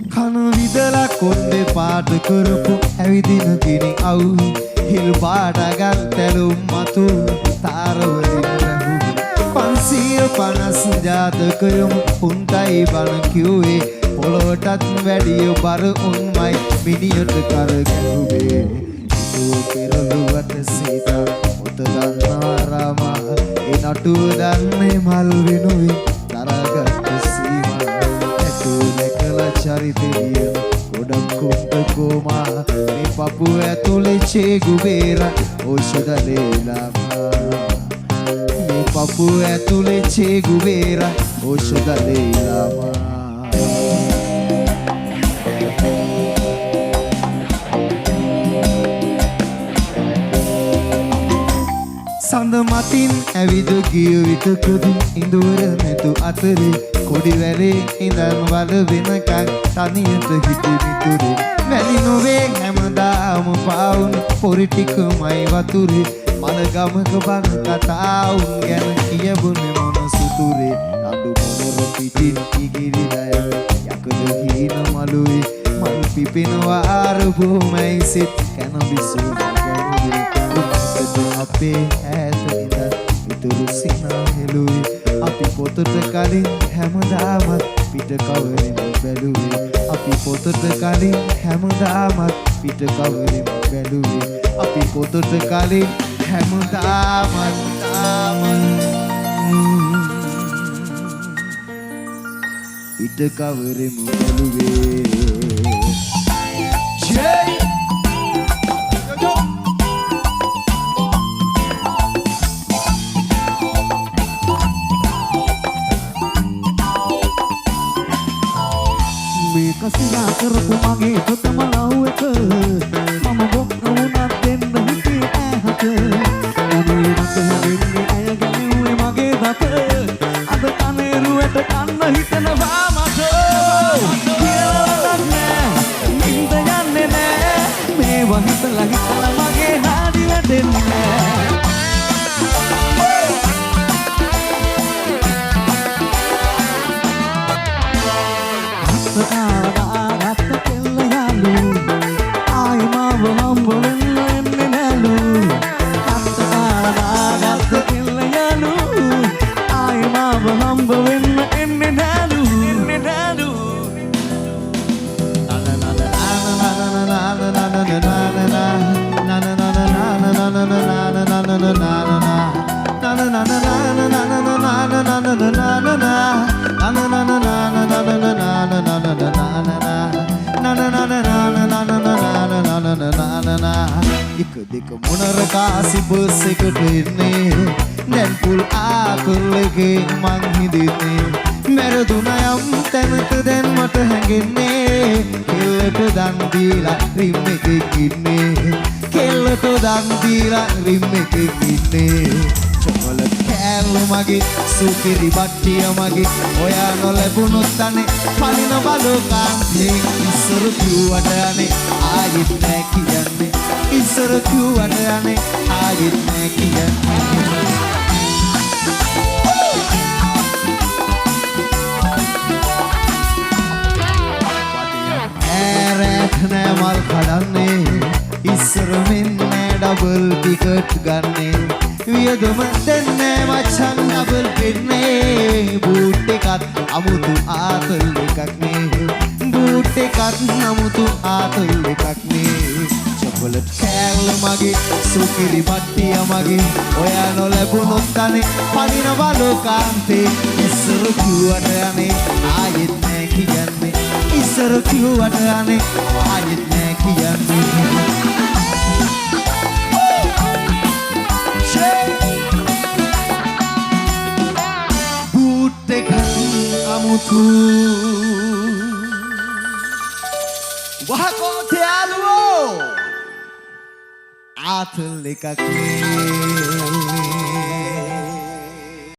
කන විදලා කොණ්ඩේ පාට කරපු ඇවිදින ගිනි අවු හිල් පාට ගත්තලුම් මතු තාරවලින් රැහු 550 ජාතකයම උන්ටයි බණ කිව්වේ පොළොවටත් වැඩිය බර උන්මයි මිනියට කර ගැහුවේ ඉතෝ පෙරළුවට සීතා මුත දන්නා රාමා ඒ නටුව දන්නේ මල් වෙනුයි තරගත් සීමා ඇතෝ නැකලා චරිතය ගොඩක් කුම්ට කෝමා මේ පපුව ඇතුලේ චේගුබේර ඖෂධ ලේලාමා මේ පපුව ඇතුලේ චේගුබේර ඖෂධ ලේලාමා සඳ මතින් ඇවිද ගිය විටකදී ඉඳුර නැතු අතරේ කොඩි වැලේ ඉඳන් වල වෙනකන් තනියට හිටි මිතුරේ වැලි නොවේ හැමදාම පාවුන් පොරි ටිකමයි වතුරේ මල ගමක බන කතාවුන් ගැන කියබුනේ මොන සුතුරේ නඩු මොනර පිටින් ඉගිරිලා යකඩ හීන මලුවේ මල් පිපෙනවා ආරබෝමයි සිත් කැනබිසු ගැනුවේ අපේ ඈත ඉඳන් ඉතුරු සිනා හෙළුවේ අපි පොතට කලින් හැමදාමත් පිට කවරින් බැලුවේ අපි පොතට කලින් හැමදාමත් පිට කවරින් බැලුවේ අපි පොතට කලින් හැමදාමත් පිට කවරින් බැලුවේ කසිනා කරපු මගේ තොතම ලව් එක මම බොක්ක වුණත් දෙන්න හිතේ ඈහක අනේ මට හැදෙන්නේ අය ගැනුවේ මගේ දත අද කනේරුවට කන්න හිතනවා මට කියලා නෑ නින්ද යන්නේ නෑ මේවා හිතලා මගේ නාඩි වැටෙන්නේ නෑ එක දෙක මොනර කාසි බස් එකට එන්නේ දැන් පුල් ආකුල්ලකින් මං හිඳින්නේ මැරදුන යම් තැනක දැන් මට හැඟෙන්නේ කෙල්ලට දන් දීලා රිම් එකක් ඉන්නේ කෙල්ලට දන් දීලා රිම් එකක් ඉන්නේ චොකලට් කෑල්ල මගේ සුපිරි බට්ටිය මගේ ඔයා නොලැබුණොත් අනේ පලින බලෝකාන්තේ ඉස්සර කිව්වට අනේ ආයෙත් නෑ කියන්නේ ඉස්සර කිව්වට අනේ ආයෙත් නෑ කියන්නේ ඇරැක් නෑ මල් කඩන්නේ ඉස්සර මෙන්නේ ඩබල් ටිකට් ගන්නේ වියදම දෙන්නේ මචන් ඩබල් පින්නේ බූට් එකත් අමුතු ආතල් එකක් නේ බූට් එකත් අමුතු ආතල් එකක් නේ චොකලට් කෑල්ල මගේ සුපිරි බට්ටිය මගේ ඔයා නොලැබුණොත් අනේ පනින බලෝකාන්තේ ඉස්සර කිව්වට අනේ ආයෙත් නෑ කියන්නේ ඉස්සර කිව්වට අනේ ආයෙත් නෑ කියන්නේ බූට් එකත් අමුතු වහකෝ යාළුවෝ ආතල් එකක් නේ